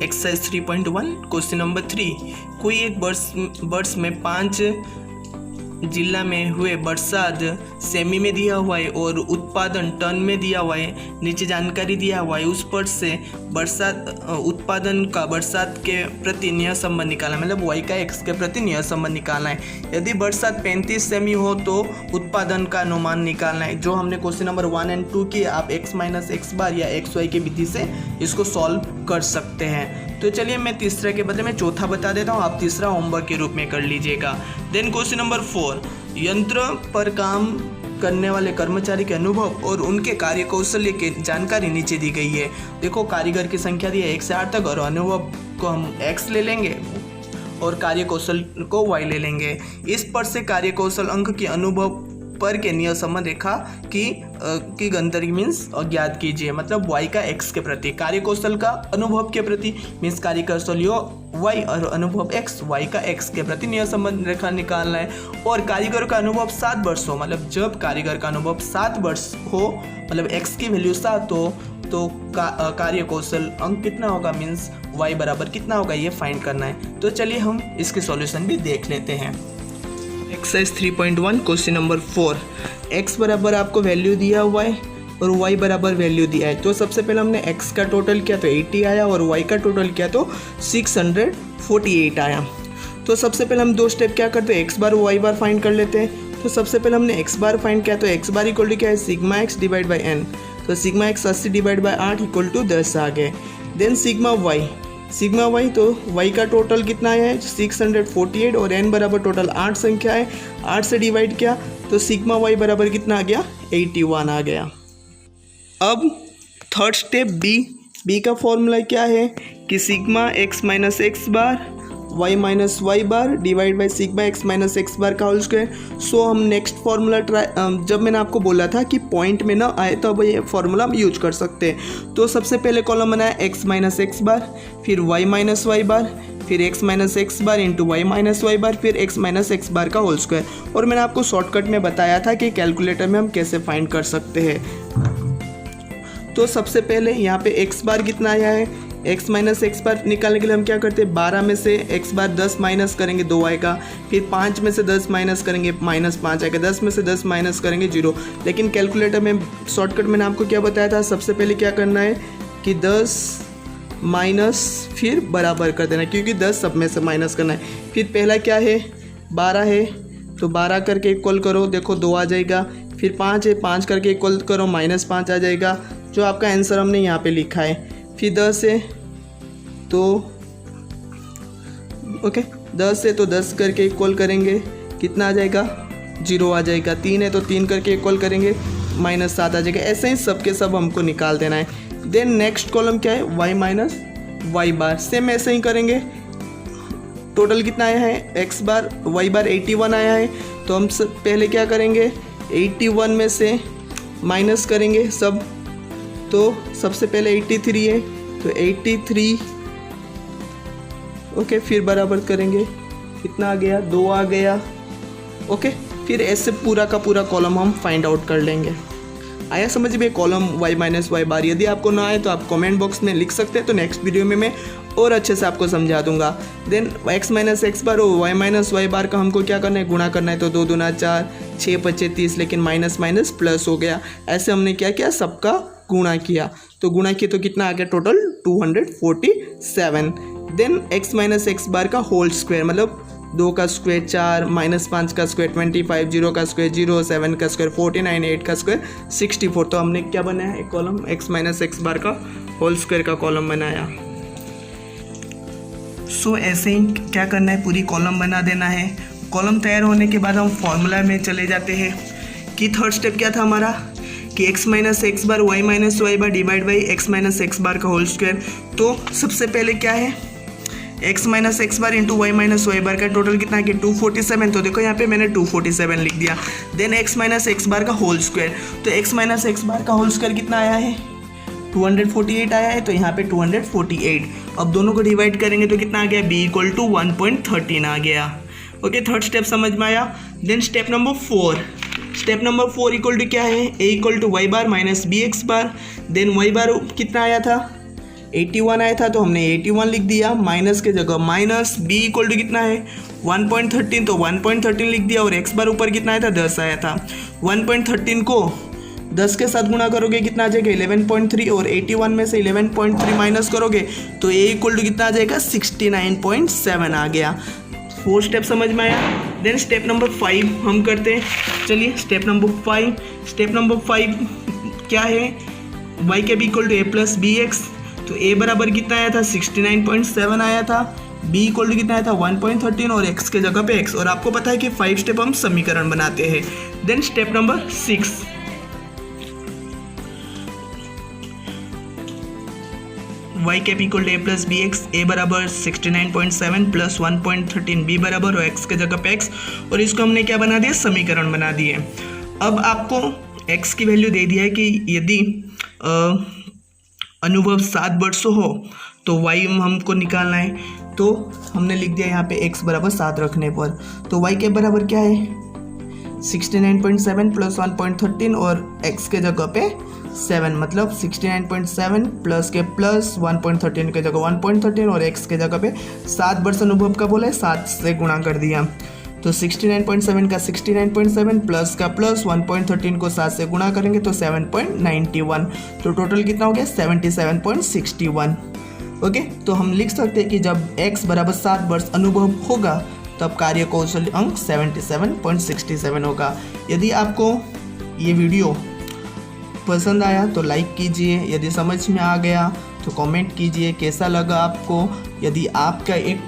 Exercise 3.1 question number 3। कोई एक वर्ष में 5 जिला में हुए बरसात सेमी में दिया हुआ है और उत्पादन टन में दिया हुआ है। नीचे जानकारी दिया हुआ है। उस पर से बरसात उत्पादन का बरसात के प्रति नियत संबंध निकालना, मतलब वाई का एक्स के प्रति नियत संबंध निकालना है। यदि बरसात 35 सेमी हो तो उत्पादन का अनुमान निकालना है। जो हमने क्वेश्चन नंबर 1 और 2 की, आप x माइनस एक्स बार या एक्स वाई की विधि से इसको सॉल्व कर सकते हैं। तो चलिए मैं तीसरा के बदले में चौथा बता देता हूँ, आप तीसरा होमवर्क के रूप में कर लीजिएगा। देन क्वेश्चन नंबर 4, यंत्र पर काम करने वाले कर्मचारी के अनुभव और उनके कार्य कौशल्य की जानकारी नीचे दी गई है। देखो, कारीगर की संख्या दी है 1 से 8 तक और अनुभव को हम x ले लेंगे और कार्य कौशल को y ले लेंगे। इस पर से कार्य कौशल अंक की अनुभव पर के नियत संबंध रेखा की गंतव्य मीन्स ज्ञात कीजिए, मतलब y का x के प्रति, कार्य कौशल का अनुभव के प्रति मीन्स कार्य कौशल y और अनुभव x, y का x के प्रति नियत संबंध रेखा निकालना है। और कारीगर का अनुभव 7 वर्ष हो, मतलब जब कारीगर का अनुभव 7 वर्ष हो, मतलब x की वैल्यू 7 हो तो कार्य कौशल अंक कितना होगा, मीन्स y बराबर कितना होगा, ये फाइंड करना है। तो चलिए हम इसके सॉल्यूशन भी देख लेते हैं। एक्सरसाइज 3.1 क्वेश्चन नंबर 4, x बराबर आपको वैल्यू दिया हुआ है और y बराबर वैल्यू दिया है। तो सबसे पहले हमने x का टोटल किया तो 80 आया और y का टोटल किया तो 648 आया। तो सबसे पहले हम 2 स्टेप क्या करते हैं, x बार y बार फाइंड कर लेते हैं। तो सबसे पहले हमने x बार फाइंड किया तो x बार इक्वल टू क्या है, sigma x divide by n। तो sigma x 80 divide by 8 equal to 10 आ गए। देन सिग्मा y, तो y का टोटल कितना है 648 और n बराबर टोटल 8 संख्या है, 8 से डिवाइड किया तो सिग्मा y बराबर कितना आ गया, 81 आ गया। अब थर्ड स्टेप b का फॉर्मूला क्या है कि sigma x minus X bar y minus Y bar divide by sigma x minus X bar का होल स्क्वायर। सो हम नेक्स्ट फार्मूला जब मैंने आपको बोला था कि पॉइंट में ना आए तो अब ये फार्मूला हम यूज कर सकते हैं। तो सबसे पहले कॉलम बनाया x माइनस एक्स बार, फिर y माइनस वाई बार, फिर x minus X bar into Y minus Y बार, फिर x माइनस एक्स बार का होल स्क्वायर। और मैंने आपको शॉर्टकट में बताया था कि कैलकुलेटर में हम कैसे फाइंड कर सकते हैं। तो सबसे पहले यहाँ पे x बार कितना आया है, x माइनस एक्स बार निकालने के लिए हम क्या करते हैं, 12 में से x बार 10 माइनस करेंगे 2 आएगा, फिर 5 में से 10 माइनस करेंगे -5 आएगा, 10 में से 10 माइनस करेंगे 0। लेकिन कैलकुलेटर में शॉर्टकट मैंने आपको क्या बताया था, सबसे पहले क्या करना है कि 10 माइनस फिर बराबर कर देना, क्योंकि 10 सब में से माइनस करना है। फिर पहला क्या है 12 है तो 12 करके इक्वल करो, देखो 2 आ जाएगा। फिर 5 है, 5 करके इक्वल करो -5 आ जाएगा, जो आपका आंसर हमने यहाँ पे लिखा है। फिर 10 है तो ओके 10 है तो 10 करके इक्वल करेंगे, कितना आ जाएगा 0 आ जाएगा। 3 है तो 3 करके इक्वल करेंगे -7 आ जाएगा। ऐसे ही सब के सब हमको निकाल देना है। देन नेक्स्ट कॉलम क्या है, y माइनस वाई बार, सेम ऐसे ही करेंगे। टोटल कितना आया है, x बार y बार 81 आया है। तो हम पहले क्या करेंगे, 81 में से माइनस करेंगे सब। तो सबसे पहले 83 है तो 83 ओके, फिर बराबर करेंगे, कितना आ गया 2 आ गया ओके। फिर ऐसे पूरा का पूरा कॉलम हम फाइंड आउट कर लेंगे। आया समझ में कॉलम y माइनस वाई बार। यदि आपको ना आए तो आप कमेंट बॉक्स में लिख सकते हैं, तो नेक्स्ट वीडियो में मैं और अच्छे से आपको समझा दूंगा। देन x माइनस एक्स बार और y माइनस वाई बार का हमको क्या करना है, गुणा करना है। तो 2 दूना 4, 6 पच्चे 30, लेकिन माइनस माइनस प्लस हो गया। ऐसे हमने क्या किया, सबका गुणा किया। तो गुणा किया तो कितना आ गया, total 247। Then x minus X bar का होल स्क्वायर, मतलब 2 का स्क्वायर 4, -5 का स्क्वायर 25, 0 का स्क्वायर 0, 7 का स्क्वायर 49, 8 का स्क्वायर 64। तो हमने क्या बनाया, एक column x minus X bar का होल स्क्वायर का कॉलम बनाया। सो ऐसे ही क्या करना है, पूरी कॉलम बना देना है। कॉलम तैयार होने के बाद हम फॉर्मूला में चले जाते हैं कि थर्ड स्टेप क्या था हमारा कि x minus X bar y minus Y bar divide by x minus X bar का होल स्क्वायर। तो सबसे पहले क्या है, x minus X bar into Y minus Y bar का टोटल कितना है 247। तो देखो यहाँ पे मैंने 247 लिख दिया। Then x minus X bar का होल स्क्वायर, तो x माइनस एक्स बार का होल स्क्वायर कितना आया है 248 आया है, तो यहाँ पे 248। अब दोनों को डिवाइड करेंगे तो कितना आ गया, b इक्वल टू 1.13 आ गया। ओके, थर्ड स्टेप समझ में आया। Then step number 4 equal to क्या है, a equal to Y bar minus B X bar. Then Y bar कितना आया था 81 आया था तो हमने 81 लिख दिया, माइनस के जगह माइनस, b इक्वल टू कितना है 1.13 तो 1.13 लिख दिया, और x बार ऊपर कितना आया था 10 आया था। 1.13 को 10 के साथ गुणा करोगे कितना आ जाएगा 11.3, और 81 में से 11.3 माइनस करोगे तो a इक्वल टू कितना आ जाएगा 69.7 आ गया। 4 स्टेप समझ में आया। देन स्टेप नंबर 5 हम करते हैं। चलिए स्टेप नंबर 5 क्या है, y cap equal to a plus B X. तो a बराबर कितना आया था 69.7 आया था, b इक्वल टू कितना आया था 1.13 और x के जगह पे x, और आपको पता है कि 5 स्टेप हम समीकरण बनाते हैं। Then step number 6, y cap equal to a plus B X, a बराबर 69.7 प्लस 1.13, b बराबर और x के जगह पे x, और इसको हमने क्या बना दिया समीकरण बना दिए। अब आपको x की वैल्यू दे दिया है कि यदि अनुभव 7 वर्षों हो तो y हमको निकालना है, तो हमने लिख दिया यहाँ पे x बराबर 7 रखने पर। तो y के बराबर क्या है 69.7 प्लस 1.13 और x के जगह पे 7, मतलब 69.7 प्लस के प्लस 1.13 के जगह 1.13 और x के जगह पे 7 वर्ष अनुभव का बोला है 7 से गुणा कर दिया। तो 69.7 का 69.7 प्लस का प्लस 1.13 को 7 से गुणा करेंगे तो 7.91, तो टोटल कितना हो गया 77.61। ओके, तो हम लिख सकते हैं कि जब x बराबर 7 वर्ष अनुभव होगा तब कार्य कौशल अंक 77.67 होगा। यदि आपको ये वीडियो पसंद आया तो लाइक कीजिए, यदि समझ में आ गया तो कमेंट कीजिए कैसा लगा आपको। यदि आपका एक